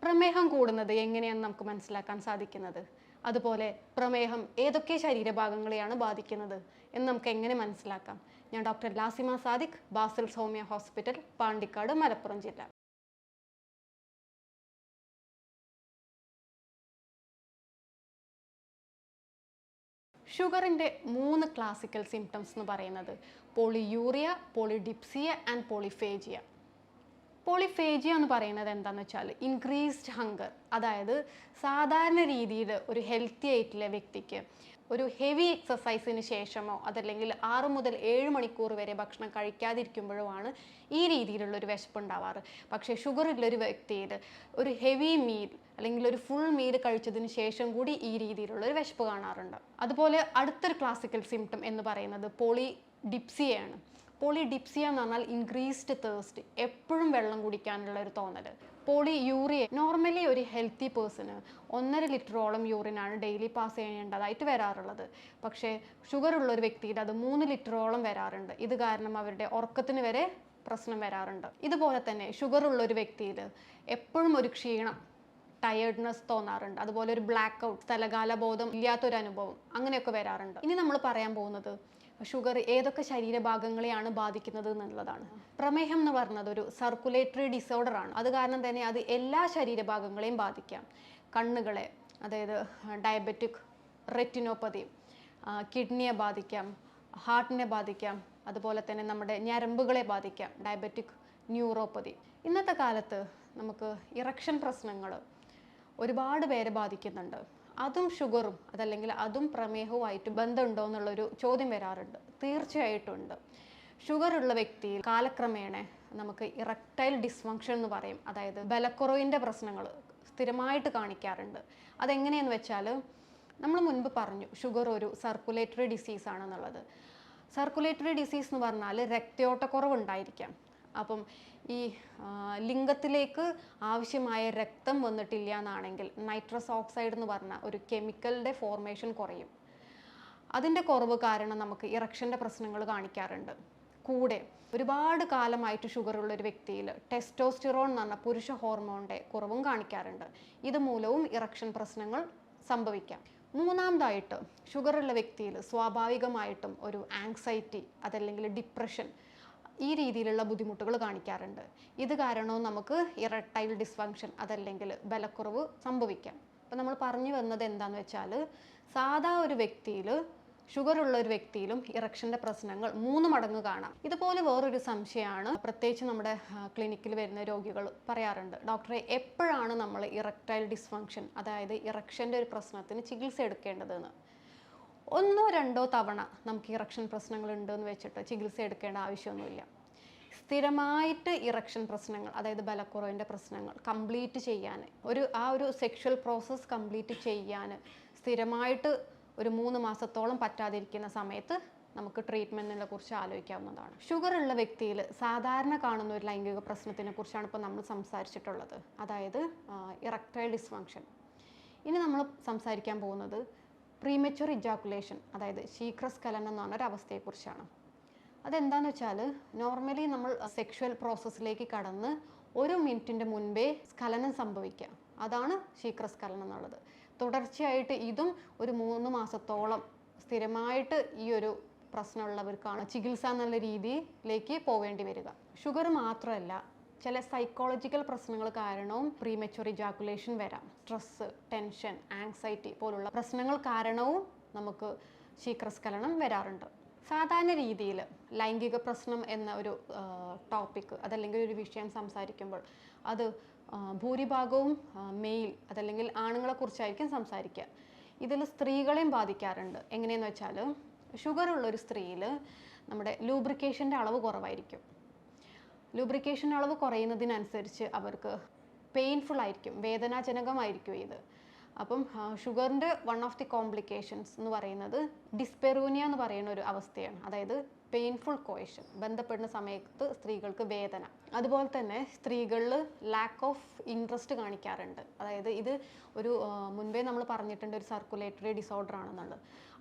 പ്രമേഹം കൂടുന്നത് എങ്ങനെയാണ് നമുക്ക് മനസ്സിലാക്കാൻ സാധിക്കുന്നത്? അതുപോലെ പ്രമേഹം ഏതൊക്കെ ശരീരഭാഗങ്ങളെയാണ് ബാധിക്കുന്നത് എന്ന് നമുക്ക് എങ്ങനെ മനസ്സിലാക്കാം? ഞാൻ ഡോക്ടർ ലാസിമ സാദിഖ്, ബാസിൽ സൗമ്യ ഹോസ്പിറ്റൽ, പാണ്ടിക്കാട്, മലപ്പുറം ജില്ല. ഷുഗറിൻ്റെ 3 ക്ലാസിക്കൽ സിംറ്റംസ് എന്ന് പറയുന്നത് പോളിയൂറിയ, പോളിഡിപ്സിയ ആൻഡ് പോളിഫേജിയ. പോളിഫേജിയ എന്ന് പറയുന്നത് എന്താണെന്ന് വെച്ചാൽ ഇൻക്രീസ്ഡ് ഹങ്കർ, അതായത് സാധാരണ രീതിയിൽ ഒരു ഹെൽത്തി ആയിട്ടുള്ള വ്യക്തിക്ക് ഒരു ഹെവി എക്സസൈസിന് ശേഷമോ അതല്ലെങ്കിൽ 6 മുതൽ 7 മണിക്കൂർ വരെ ഭക്ഷണം കഴിക്കാതിരിക്കുമ്പോഴോ ആണ് ഈ രീതിയിലുള്ളൊരു വിശപ്പ് ഉണ്ടാവാറ്. പക്ഷേ ഷുഗറുള്ളൊരു വ്യക്തിയിൽ ഒരു ഹെവി മീൽ അല്ലെങ്കിൽ ഒരു ഫുൾ മീൽ കഴിച്ചതിന് ശേഷം കൂടി ഈ രീതിയിലുള്ളൊരു വിശപ്പ് കാണാറുണ്ട്. അതുപോലെ അടുത്തൊരു ക്ലാസിക്കൽ സിംറ്റം എന്ന് പറയുന്നത് പോളിഡിപ്സിയയാണ്. പോളിഡിപ്സിയ എന്ന് പറഞ്ഞാൽ ഇൻക്രീസ്ഡ് തേഴ്സ്റ്റ്, എപ്പോഴും വെള്ളം കുടിക്കാനുള്ള ഒരു തോന്നൽ. പോളിയൂറിയ, നോർമലി ഒരു ഹെൽത്തി പേഴ്സണ് 1.5 ലിറ്ററോളം യൂറിനാണ് ഡെയിലി പാസ് ചെയ്യേണ്ടതായിട്ട് വരാറുള്ളത്. പക്ഷേ ഷുഗർ ഉള്ള ഒരു വ്യക്തിയിൽ അത് 3 ലിറ്ററോളം വരാറുണ്ട്. ഇത് കാരണം അവരുടെ ഉറക്കത്തിന് വരെ പ്രശ്നം വരാറുണ്ട്. ഇതുപോലെ തന്നെ ഷുഗർ ഉള്ള ഒരു വ്യക്തിയിൽ എപ്പോഴും ഒരു ക്ഷീണം, ടയേർഡ്നെസ് തോന്നാറുണ്ട്. അതുപോലെ ഒരു ബ്ലാക്ക് ഔട്ട്, സ്ഥലകാലബോധം ഇല്ലാത്തൊരു അനുഭവം, അങ്ങനെയൊക്കെ വരാറുണ്ട്. ഇനി നമ്മൾ പറയാൻ പോകുന്നത് ഷുഗർ ഏതൊക്കെ ശരീരഭാഗങ്ങളെയാണ് ബാധിക്കുന്നത് എന്നുള്ളതാണ്. പ്രമേഹം എന്ന് പറയുന്നത് ഒരു സർക്കുലേറ്ററി ഡിസോർഡർ ആണ്. അത് കാരണം തന്നെ അത് എല്ലാ ശരീരഭാഗങ്ങളെയും ബാധിക്കാം. കണ്ണുകളെ, അതായത് ഡയബറ്റിക് റെറ്റിനോപ്പതി, കിഡ്നിയെ ബാധിക്കാം, ഹാർട്ടിനെ ബാധിക്കാം, അതുപോലെ തന്നെ നമ്മുടെ ഞരമ്പുകളെ ബാധിക്കാം, ഡയബറ്റിക് ന്യൂറോപ്പതി. ഇന്നത്തെ കാലത്ത് നമുക്ക് ഇറക്ഷൻ പ്രശ്നങ്ങൾ ഒരുപാട് പേരെ ബാധിക്കുന്നുണ്ട്. അതും ഷുഗറും അതല്ലെങ്കിൽ അതും പ്രമേഹവുമായിട്ട് ബന്ധമുണ്ടോ എന്നുള്ളൊരു ചോദ്യം വരാറുണ്ട്. തീർച്ചയായിട്ടും ഉണ്ട്. ഷുഗർ ഉള്ള വ്യക്തിയിൽ കാലക്രമേണ നമുക്ക് ഇറക്ടൈൽ ഡിസ്ഫങ്ഷൻ എന്ന് പറയും, അതായത് ബലക്കുറവിൻ്റെ പ്രശ്നങ്ങൾ സ്ഥിരമായിട്ട് കാണിക്കാറുണ്ട്. അതെങ്ങനെയെന്ന് വെച്ചാൽ, നമ്മൾ മുൻപ് പറഞ്ഞു ഷുഗർ ഒരു സർക്കുലേറ്ററി ഡിസീസ് ആണെന്നുള്ളത്. സർക്കുലേറ്ററി ഡിസീസ് എന്ന് പറഞ്ഞാൽ രക്തയോട്ടക്കുറവ് ഉണ്ടായിരിക്കാം. അപ്പം ഈ ലിംഗത്തിലേക്ക് ആവശ്യമായ രക്തം വന്നിട്ടില്ല എന്നാണെങ്കിൽ നൈട്രസ് ഓക്സൈഡ് എന്ന് പറഞ്ഞ ഒരു കെമിക്കലിൻ്റെ ഫോർമേഷൻ കുറയും. അതിൻ്റെ കുറവ് കാരണം നമുക്ക് ഇറക്ഷൻ്റെ പ്രശ്നങ്ങൾ കാണിക്കാറുണ്ട്. കൂടെ ഒരുപാട് കാലമായിട്ട് ഷുഗർ ഉള്ള ഒരു വ്യക്തിയിൽ ടെസ്റ്റോസ്റ്റിറോൺ എന്ന് പറഞ്ഞ പുരുഷ ഹോർമോണിൻ്റെ കുറവും കാണിക്കാറുണ്ട്. ഇതുമൂലവും ഇറക്ഷൻ പ്രശ്നങ്ങൾ സംഭവിക്കാം. മൂന്നാമതായിട്ട് ഷുഗർ ഉള്ള വ്യക്തിയിൽ സ്വാഭാവികമായിട്ടും ഒരു ആങ്സൈറ്റി അതല്ലെങ്കിൽ ഡിപ്രഷൻ, ഈ രീതിയിലുള്ള ബുദ്ധിമുട്ടുകൾ കാണിക്കാറുണ്ട്. ഇത് കാരണവും നമുക്ക് ഇറക്ടൈൽ ഡിസ്ഫങ്ഷൻ അതല്ലെങ്കിൽ ബലക്കുറവ് സംഭവിക്കാം. അപ്പം നമ്മൾ പറഞ്ഞു വന്നത് എന്താണെന്ന് വെച്ചാൽ, സാധാ ഒരു വ്യക്തിയിൽ ഷുഗർ ഉള്ള ഒരു വ്യക്തിയിലും ഇറക്ഷൻ്റെ പ്രശ്നങ്ങൾ 3 മടങ്ങ് കാണാം. ഇതുപോലെ വേറൊരു സംശയമാണ്, പ്രത്യേകിച്ച് നമ്മുടെ ക്ലിനിക്കിൽ വരുന്ന രോഗികൾ പറയാറുണ്ട്, ഡോക്ടറെ എപ്പോഴാണ് നമ്മൾ ഇറക്ടൈൽ ഡിസ്ഫങ്ഷൻ അതായത് ഇറക്ഷൻ്റെ ഒരു പ്രശ്നത്തിന് ചികിത്സ എടുക്കേണ്ടതെന്ന്. 1-2 തവണ നമുക്ക് ഇറക്ഷൻ പ്രശ്നങ്ങൾ ഉണ്ടെന്ന് വെച്ചിട്ട് ചികിത്സ എടുക്കേണ്ട ആവശ്യമൊന്നുമില്ല. സ്ഥിരമായിട്ട് ഇറക്ഷൻ പ്രശ്നങ്ങൾ അതായത് ബലക്കുറവിൻ്റെ പ്രശ്നങ്ങൾ കംപ്ലീറ്റ് ചെയ്യാൻ, ഒരു സെക്ഷൽ പ്രോസസ്സ് കംപ്ലീറ്റ് ചെയ്യാൻ സ്ഥിരമായിട്ട് ഒരു 3 മാസത്തോളം പറ്റാതിരിക്കുന്ന സമയത്ത് നമുക്ക് ട്രീറ്റ്മെൻറ്റിനെ കുറിച്ച് ആലോചിക്കാവുന്നതാണ്. ഷുഗർ ഉള്ള വ്യക്തിയിൽ സാധാരണ കാണുന്ന ഒരു ലൈംഗിക പ്രശ്നത്തിനെ കുറിച്ചാണ് ഇപ്പോൾ നമ്മൾ സംസാരിച്ചിട്ടുള്ളത്, അതായത് ഇറക്ടൈൽ ഡിസ്ഫങ്ഷൻ. ഇനി നമ്മൾ സംസാരിക്കാൻ പോകുന്നത് പ്രീമച്വർ ഇജാക്കുലേഷൻ അതായത് ശീഘ്രസ്ഖലനം എന്ന് പറഞ്ഞൊരവസ്ഥയെക്കുറിച്ചാണ്. അതെന്താണെന്ന് വെച്ചാൽ, നോർമലി നമ്മൾ സെക്ഷൽ പ്രോസസ്സിലേക്ക് കടന്ന് 1 മിനിറ്റിൻ്റെ മുൻപേ സ്ഖലനം സംഭവിക്കുക, അതാണ് ശീഘ്രസ്ഖലനം എന്നുള്ളത്. തുടർച്ചയായിട്ട് ഇതും ഒരു 3 മാസത്തോളം സ്ഥിരമായിട്ട് ഈ ഒരു പ്രശ്നമുള്ളവർക്കാണ് ചികിത്സ എന്നുള്ള രീതിയിലേക്ക് പോവേണ്ടി വരിക. ഷുഗർ മാത്രമല്ല, ചില സൈക്കോളജിക്കൽ പ്രശ്നങ്ങൾ കാരണവും പ്രീമച്വർ ഇജാക്കുലേഷൻ വരാം. സ്ട്രെസ്സ്, ടെൻഷൻ, ആങ്സൈറ്റി പോലുള്ള പ്രശ്നങ്ങൾ കാരണവും നമുക്ക് ശീഘ്രസ്ഖലനം വരാറുണ്ട്. സാധാരണ രീതിയിൽ ലൈംഗിക പ്രശ്നം എന്ന ഒരു ടോപ്പിക്ക് അതല്ലെങ്കിൽ ഒരു വിഷയം സംസാരിക്കുമ്പോൾ അത് ഭൂരിഭാഗവും മെയിൽ അതല്ലെങ്കിൽ ആണുങ്ങളെക്കുറിച്ചായിരിക്കും സംസാരിക്കുക. ഇതിൽ സ്ത്രീകളെയും ബാധിക്കാറുണ്ട്. എങ്ങനെയെന്ന് വെച്ചാൽ, ഷുഗർ ഉള്ളൊരു സ്ത്രീയിൽ നമ്മുടെ ലൂബ്രിക്കേഷൻ്റെ അളവ് കുറവായിരിക്കും. ലൂബ്രിക്കേഷൻ അളവ് കുറയുന്നതിനനുസരിച്ച് അവർക്ക് പെയിൻഫുൾ ആയിരിക്കും, വേദനാജനകമായിരിക്കും ഇത്. അപ്പം ഷുഗറിൻ്റെ 1 ഓഫ് ദി കോംപ്ലിക്കേഷൻസ് എന്ന് പറയുന്നത് ഡിസ്പെറൂനിയ എന്ന് പറയുന്ന ഒരു അവസ്ഥയാണ്, അതായത് പെയിൻഫുൾ കോയഷൻ, ബന്ധപ്പെടുന്ന സമയത്ത് സ്ത്രീകൾക്ക് വേദന. അതുപോലെ തന്നെ സ്ത്രീകളിൽ ലാക്ക് ഓഫ് ഇൻട്രസ്റ്റ് കാണിക്കാറുണ്ട്. അതായത് ഇത് ഒരു മുൻപേ നമ്മൾ പറഞ്ഞിട്ടുണ്ട് ഒരു സർക്കുലേറ്ററി ഡിസോർഡർ ആണെന്നുള്ളത്.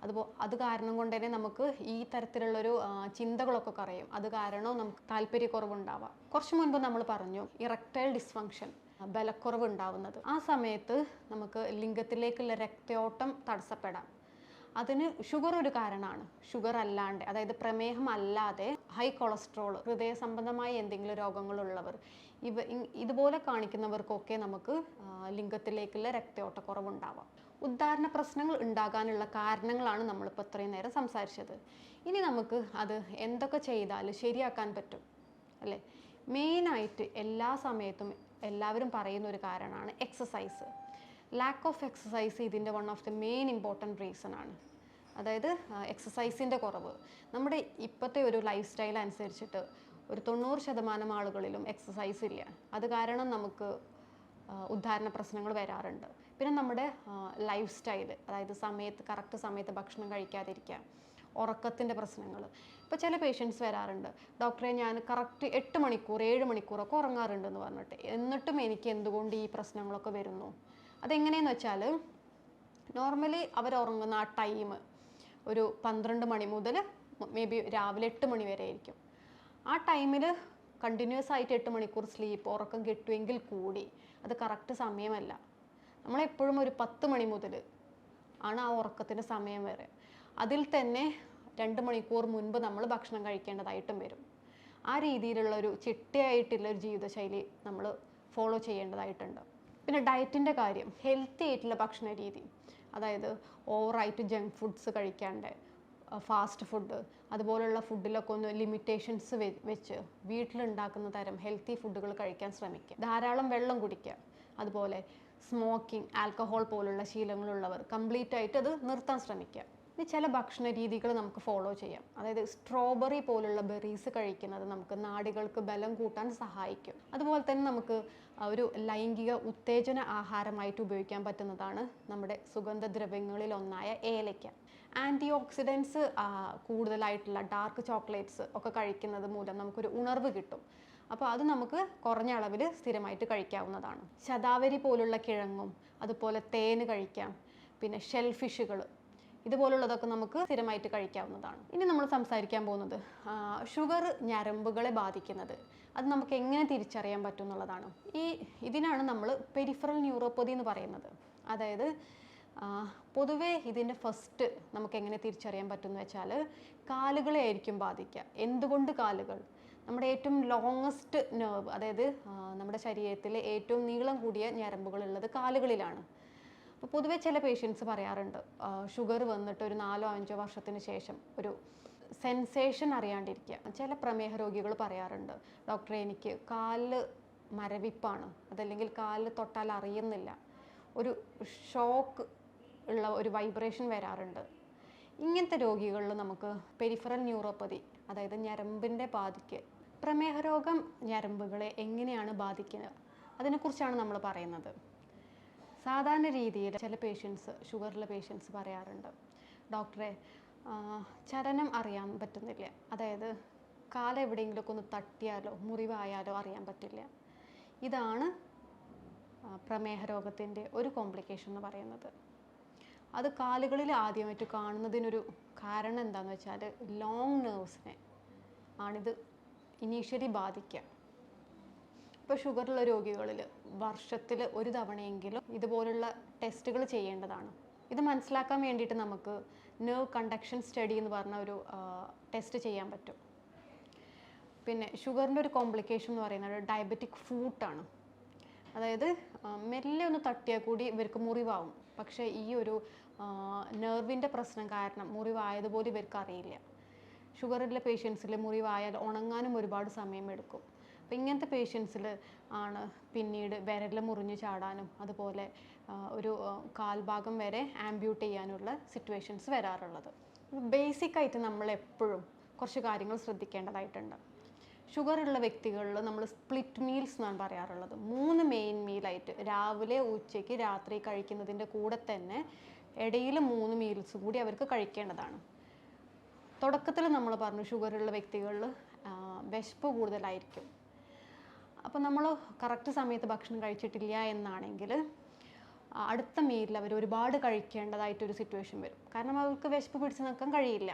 അത് കാരണം കൊണ്ട് തന്നെ നമുക്ക് ഈ തരത്തിലുള്ളൊരു ചിന്തകളൊക്കെ കുറയും. അത് കാരണം നമുക്ക് താല്പര്യക്കുറവുണ്ടാവാം. കുറച്ച് മുൻപ് നമ്മൾ പറഞ്ഞു ഇറക്ടൈൽ ഡിസ്ഫങ്ഷൻ ബലക്കുറവ് ഉണ്ടാവുന്നത്. ആ സമയത്ത് നമുക്ക് ലിംഗത്തിലേക്കുള്ള രക്തയോട്ടം തടസ്സപ്പെടാം. അതിന് ഷുഗർ ഒരു കാരണമാണ്. ഷുഗർ അല്ലാണ്ട്, അതായത് പ്രമേഹം അല്ലാതെ ഹൈ കൊളസ്ട്രോൾ, ഹൃദയ സംബന്ധമായ എന്തെങ്കിലും രോഗങ്ങളുള്ളവർ, ഇതുപോലെ കാണിക്കുന്നവർക്കൊക്കെ നമുക്ക് ലിംഗത്തിലേക്കുള്ള രക്തയോട്ടക്കുറവുണ്ടാവാം. ഉദ്ധാരണ പ്രശ്നങ്ങൾ ഉണ്ടാകാനുള്ള കാരണങ്ങളാണ് നമ്മളിപ്പോൾ ഇത്രയും നേരം സംസാരിച്ചത്. ഇനി നമുക്ക് അത് എന്തൊക്കെ ചെയ്താൽ ശരിയാക്കാൻ പറ്റും അല്ലേ? മെയിനായിട്ട് എല്ലാ സമയത്തും എല്ലാവരും പറയുന്ന ഒരു കാരണമാണ് എക്സസൈസ്. ലാക്ക് ഓഫ് എക്സസൈസ് ഇതിൻ്റെ one of the main important reason ആണ്. അതായത് എക്സസൈസിൻ്റെ കുറവ്. നമ്മുടെ ഇപ്പോഴത്തെ ഒരു ലൈഫ് സ്റ്റൈൽ അനുസരിച്ചിട്ട് ഒരു 90% ആളുകളിലും എക്സസൈസ് ഇല്ല. അത് കാരണം നമുക്ക് ഉദ്ധാരണ പ്രശ്നങ്ങൾ വരാറുണ്ട്. പിന്നെ നമ്മുടെ ലൈഫ് സ്റ്റൈൽ, അതായത് കറക്റ്റ് സമയത്ത് ഭക്ഷണം കഴിക്കാതിരിക്കുക, ഉറക്കത്തിൻ്റെ പ്രശ്നങ്ങൾ. ഇപ്പോൾ ചില പേഷ്യൻസ് വരാറുണ്ട്, ഡോക്ടറെ ഞാൻ കറക്റ്റ് 8 മണിക്കൂർ 7 മണിക്കൂറൊക്കെ ഉറങ്ങാറുണ്ടെന്ന് പറഞ്ഞിട്ട്, എന്നിട്ടും എനിക്ക് എന്തുകൊണ്ട് ഈ പ്രശ്നങ്ങളൊക്കെ വരുന്നു? അതെങ്ങനെയെന്ന് വെച്ചാൽ, നോർമലി അവർ ഉറങ്ങുന്ന ആ ടൈം ഒരു 12 മണി മുതൽ മേ ബി രാവിലെ 8 മണി വരെ ആയിരിക്കും. ആ ടൈമിൽ കണ്ടിന്യൂസ് ആയിട്ട് 8 മണിക്കൂർ ഉറക്കം കിട്ടുമെങ്കിൽ കൂടി അത് കറക്റ്റ് സമയമല്ല. നമ്മളെപ്പോഴും ഒരു 10 മണി മുതൽ ആണ് ആ ഉറക്കത്തിൻ്റെ സമയം വരെ. അതിൽ തന്നെ 2 മണിക്കൂർ മുൻപ് നമ്മൾ ഭക്ഷണം കഴിക്കേണ്ടതായിട്ടും വരും. ആ രീതിയിലുള്ള ഒരു ചിട്ടയായിട്ടുള്ള ഒരു ജീവിതശൈലി നമ്മൾ ഫോളോ ചെയ്യേണ്ടതായിട്ടുണ്ട്. പിന്നെ ഡയറ്റിൻ്റെ കാര്യം, ഹെൽത്തി ആയിട്ടുള്ള ഭക്ഷണ രീതി, അതായത് ഓവറായിട്ട് ജങ്ക് ഫുഡ്സ് കഴിക്കാണ്ട് ഫാസ്റ്റ് ഫുഡ് അതുപോലുള്ള ഫുഡിലൊക്കെ ഒന്ന് ലിമിറ്റേഷൻസ് വെച്ച് വീട്ടിലുണ്ടാക്കുന്ന തരം ഹെൽത്തി ഫുഡുകൾ കഴിക്കാൻ ശ്രമിക്കുക. ധാരാളം വെള്ളം കുടിക്കുക. അതുപോലെ സ്മോക്കിംഗ്, ആൽക്കഹോൾ പോലുള്ള ശീലങ്ങളുള്ളവർ കംപ്ലീറ്റ് ആയിട്ട് അത് നിർത്താൻ ശ്രമിക്കുക. ഇനി ചില ഭക്ഷണ രീതികൾ നമുക്ക് ഫോളോ ചെയ്യാം. അതായത് സ്ട്രോബെറി പോലുള്ള ബെറീസ് കഴിക്കുന്നത് നമുക്ക് നാഡികൾക്ക് ബലം കൂട്ടാൻ സഹായിക്കും. അതുപോലെ തന്നെ നമുക്ക് ഒരു ലൈംഗിക ഉത്തേജന ആഹാരമായിട്ട് ഉപയോഗിക്കാൻ പറ്റുന്നതാണ് നമ്മുടെ സുഗന്ധദ്രവ്യങ്ങളിൽ ഒന്നായ ഏലയ്ക്ക. ആൻറ്റി ഓക്സിഡൻസ് കൂടുതലായിട്ടുള്ള ഡാർക്ക് ചോക്ലേറ്റ്സ് ഒക്കെ കഴിക്കുന്നത് മൂലം നമുക്കൊരു ഉണർവ് കിട്ടും. അപ്പോൾ അത് നമുക്ക് കുറഞ്ഞ അളവിൽ സ്ഥിരമായിട്ട് കഴിക്കാവുന്നതാണ്. ശതാവരി പോലുള്ള കിഴങ്ങും അതുപോലെ തേന് കഴിക്കാം. പിന്നെ ഷെൽ ഫിഷുകൾ, ഇതുപോലുള്ളതൊക്കെ നമുക്ക് സ്ഥിരമായിട്ട് കഴിക്കാവുന്നതാണ്. ഇനി നമ്മൾ സംസാരിക്കാൻ പോകുന്നത് ഷുഗർ ഞരമ്പുകളെ ബാധിക്കുന്നത്, അത് നമുക്ക് എങ്ങനെ തിരിച്ചറിയാൻ പറ്റും എന്നുള്ളതാണ്. ഇതിനാണ് നമ്മൾ പെരിഫറൽ ന്യൂറോപ്പതി എന്ന് പറയുന്നത്. അതായത് പൊതുവേ ഇതിൻ്റെ ഫസ്റ്റ് നമുക്ക് എങ്ങനെ തിരിച്ചറിയാൻ പറ്റുമെന്ന് വെച്ചാൽ, കാലുകളെ ആയിരിക്കും ബാധിക്കുക. എന്തുകൊണ്ട് കാലുകൾ? നമ്മുടെ ഏറ്റവും ലോങ്ങസ്റ്റ് നെർവ്, അതായത് നമ്മുടെ ശരീരത്തിലെ ഏറ്റവും നീളം കൂടിയ ഞരമ്പുകളുള്ളത് കാലുകളിലാണ്. അപ്പോൾ പൊതുവേ ചില പേഷ്യൻസ് പറയാറുണ്ട്, ഷുഗർ വന്നിട്ട് ഒരു 4-5 വർഷത്തിന് ശേഷം ഒരു സെൻസേഷൻ അറിയാണ്ടിരിക്കുക. ചില പ്രമേഹ രോഗികൾ പറയാറുണ്ട്, ഡോക്ടറെ എനിക്ക് കാലിൽ മരവിപ്പാണ്, അതല്ലെങ്കിൽ കാലിൽ തൊട്ടാൽ അറിയുന്നില്ല, ഒരു ഷോക്ക് ഉള്ള ഒരു വൈബ്രേഷൻ വരാറുണ്ട്. ഇങ്ങനത്തെ രോഗികളിൽ നമുക്ക് പെരിഫറൽ ന്യൂറോപ്പതി, അതായത് ഞരമ്പിൻ്റെ പ്രമേഹ രോഗം ഞരമ്പുകളെ എങ്ങനെയാണ് ബാധിക്കുന്നത് അതിനെക്കുറിച്ചാണ് നമ്മൾ പറയുന്നത്. സാധാരണ രീതിയിൽ ചില ഷുഗറുള്ള പേഷ്യൻസ് പറയാറുണ്ട്, ഡോക്ടറെ ചലനം അറിയാൻ പറ്റുന്നില്ല, അതായത് കാല് എവിടെയെങ്കിലുമൊക്കെ ഒന്ന് തട്ടിയാലോ മുറിവായാലോ അറിയാൻ പറ്റില്ല. ഇതാണ് പ്രമേഹ രോഗത്തിൻ്റെ ഒരു കോംപ്ലിക്കേഷൻ എന്ന് പറയുന്നത്. അത് കാലുകളിൽ ആദ്യമായിട്ട് കാണുന്നതിനൊരു കാരണം എന്താണെന്ന് വെച്ചാൽ, ലോങ് നെർവ്സിനെ ആണിത് ഇനീഷ്യലി ബാധിക്കുക. ഇപ്പോൾ ഷുഗറുള്ള രോഗികളിൽ വർഷത്തിൽ ഒരു തവണയെങ്കിലും ഇതുപോലുള്ള ടെസ്റ്റുകൾ ചെയ്യേണ്ടതാണ്. ഇത് മനസ്സിലാക്കാൻ വേണ്ടിയിട്ട് നമുക്ക് നെർവ് കണ്ടക്ഷൻ സ്റ്റഡി എന്ന് പറഞ്ഞ ഒരു ടെസ്റ്റ് ചെയ്യാൻ പറ്റും. പിന്നെ ഷുഗറിൻ്റെ ഒരു കോംപ്ലിക്കേഷൻ എന്ന് പറയുന്നത് ഡയബറ്റിക് ഫൂട്ടാണ്. അതായത് മെല്ലെ ഒന്ന് തട്ടിയാൽ കൂടി ഇവർക്ക് മുറിവാകും, പക്ഷേ ഈ ഒരു നെർവിൻ്റെ പ്രശ്നം കാരണം മുറിവായതുപോലെ ഇവർക്ക് അറിയില്ല. ഷുഗറുള്ള പേഷ്യൻസിൽ മുറിവായാൽ ഉണങ്ങാനും ഒരുപാട് സമയമെടുക്കും. അപ്പോൾ ഇങ്ങനത്തെ പേഷ്യൻസിൽ ആണ് പിന്നീട് വിരൽ മുറിഞ്ഞു ചാടാനും അതുപോലെ ഒരു കാൽഭാഗം വരെ ആംബ്യൂട്ട് ചെയ്യാനുള്ള സിറ്റുവേഷൻസ് വരാറുള്ളത്. ബേസിക്കായിട്ട് നമ്മൾ എപ്പോഴും കുറച്ച് കാര്യങ്ങൾ ശ്രദ്ധിക്കേണ്ടതായിട്ടുണ്ട്. ഷുഗറുള്ള വ്യക്തികളിൽ നമ്മൾ സ്പ്ലിറ്റ് മീൽസ് എന്നാണ് പറയാറുള്ളത്. 3 മെയിൻ മീലായിട്ട് രാവിലെ ഉച്ചയ്ക്ക് രാത്രി കഴിക്കുന്നതിൻ്റെ കൂടെ തന്നെ ഇടയിൽ 3 മീൽസ് കൂടി അവർക്ക് കഴിക്കേണ്ടതാണ്. തുടക്കത്തിൽ നമ്മൾ പറഞ്ഞു ഷുഗറുള്ള വ്യക്തികളിൽ വിശപ്പ് കൂടുതലായിരിക്കും. അപ്പോൾ നമ്മൾ കറക്റ്റ് സമയത്ത് ഭക്ഷണം കഴിച്ചിട്ടില്ല എന്നാണെങ്കിൽ അടുത്ത മീലിൽ അവർ ഒരുപാട് കഴിക്കേണ്ടതായിട്ടൊരു സിറ്റുവേഷൻ വരും. കാരണം അവർക്ക് വിശപ്പ് പിടിച്ച് നിൽക്കാൻ കഴിയില്ല.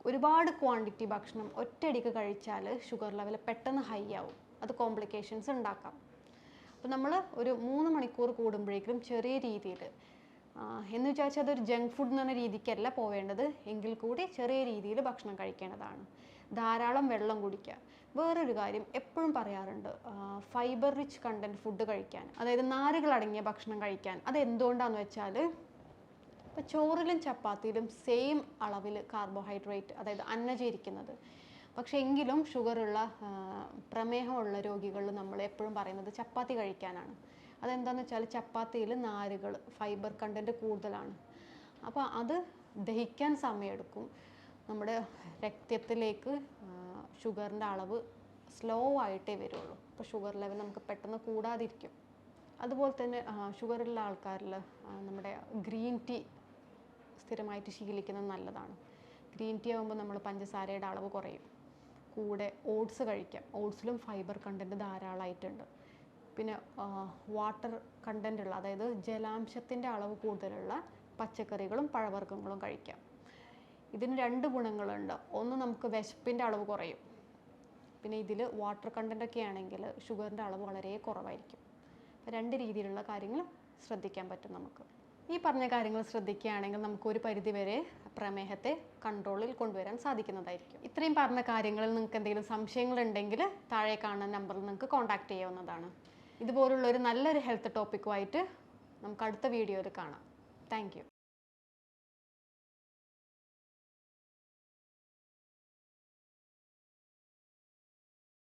ഒരുപാട് ക്വാണ്ടിറ്റി ഭക്ഷണം ഒറ്റയടിക്ക് കഴിച്ചാൽ ഷുഗർ ലെവൽ പെട്ടെന്ന് ഹൈ ആവും. അത് കോംപ്ലിക്കേഷൻസ് ഉണ്ടാക്കാം. അപ്പോൾ നമ്മൾ ഒരു 3 മണിക്കൂർ കൂടുമ്പോഴേക്കും ചെറിയ രീതിയിൽ, എന്ന് വിചാരിച്ചാൽ അതൊരു ജങ്ക് ഫുഡ് എന്ന് പറഞ്ഞ രീതിക്കല്ല പോവേണ്ടത്, എങ്കിൽ കൂടി ചെറിയ രീതിയിൽ ഭക്ഷണം കഴിക്കേണ്ടതാണ്. ധാരാളം വെള്ളം കുടിക്കുക. വേറൊരു കാര്യം എപ്പോഴും പറയാറുണ്ട്, ഫൈബർ റിച്ച് കണ്ടൻറ്റ് ഫുഡ് കഴിക്കാൻ, അതായത് നാരുകളടങ്ങിയ ഭക്ഷണം കഴിക്കാൻ. അത് എന്തുകൊണ്ടാണെന്ന് വെച്ചാൽ, ഇപ്പോൾ ചോറിലും ചപ്പാത്തിയിലും സെയിം അളവിൽ കാർബോഹൈഡ്രേറ്റ്, അതായത് അന്നജം, പക്ഷേ എങ്കിലും ഷുഗറുള്ള പ്രമേഹമുള്ള രോഗികളിൽ നമ്മൾ എപ്പോഴും പറയുന്നത് ചപ്പാത്തി കഴിക്കാനാണ്. അതെന്താണെന്ന് വെച്ചാൽ ചപ്പാത്തിയിൽ നാരുകൾ, ഫൈബർ കണ്ടൻറ്റ് കൂടുതലാണ്. അപ്പോൾ അത് ദഹിക്കാൻ സമയമെടുക്കും. നമ്മുടെ രക്തത്തിലേക്ക് ഷുഗറിൻ്റെ അളവ് സ്ലോ ആയിട്ടേ വരുള്ളൂ. അപ്പോൾ ഷുഗർ ലെവൽ നമുക്ക് പെട്ടെന്ന് കൂടാതിരിക്കും. അതുപോലെ തന്നെ ഷുഗറുള്ള ആൾക്കാരിൽ നമ്മുടെ ഗ്രീൻ ടീ സ്ഥിരമായിട്ട് ശീലിക്കുന്നത് നല്ലതാണ്. ഗ്രീൻ ടീ ആകുമ്പോൾ നമ്മൾ പഞ്ചസാരയുടെ അളവ് കുറയും. കൂടെ ഓട്സ് കഴിക്കാം. ഓട്സിലും ഫൈബർ കണ്ടൻറ്റ് ധാരാളമായിട്ടുണ്ട്. പിന്നെ വാട്ടർ കണ്ടൻ്റ് ഉള്ള, അതായത് ജലാംശത്തിൻ്റെ അളവ് കൂടുതലുള്ള പച്ചക്കറികളും പഴവർഗ്ഗങ്ങളും കഴിക്കാം. ഇതിന് 2 ഗുണങ്ങളുണ്ട്. ഒന്ന്, നമുക്ക് വിശപ്പിൻ്റെ അളവ് കുറയും. പിന്നെ ഇതിൽ വാട്ടർ കണ്ടൻ്റൊക്കെ ആണെങ്കിൽ ഷുഗറിൻ്റെ അളവ് വളരെ കുറവായിരിക്കും. അപ്പോൾ 2 രീതിയിലുള്ള കാര്യങ്ങൾ ശ്രദ്ധിക്കാൻ പറ്റും നമുക്ക്. ഈ പറഞ്ഞ കാര്യങ്ങൾ ശ്രദ്ധിക്കുകയാണെങ്കിൽ നമുക്കൊരു പരിധിവരെ പ്രമേഹത്തെ കൺട്രോളിൽ കൊണ്ടുവരാൻ സാധിക്കുന്നതായിരിക്കും. ഇത്രയും പറഞ്ഞ കാര്യങ്ങളിൽ നിങ്ങൾക്ക് എന്തെങ്കിലും സംശയങ്ങളുണ്ടെങ്കിൽ താഴെ കാണുന്ന നമ്പറിൽ നിങ്ങൾക്ക് കോൺടാക്റ്റ് ചെയ്യാവുന്നതാണ്. ഇതുപോലുള്ളൊരു നല്ലൊരു ഹെൽത്ത് ടോപ്പിക്കുമായിട്ട് നമുക്ക് അടുത്ത വീഡിയോയിൽ കാണാം. Thank you.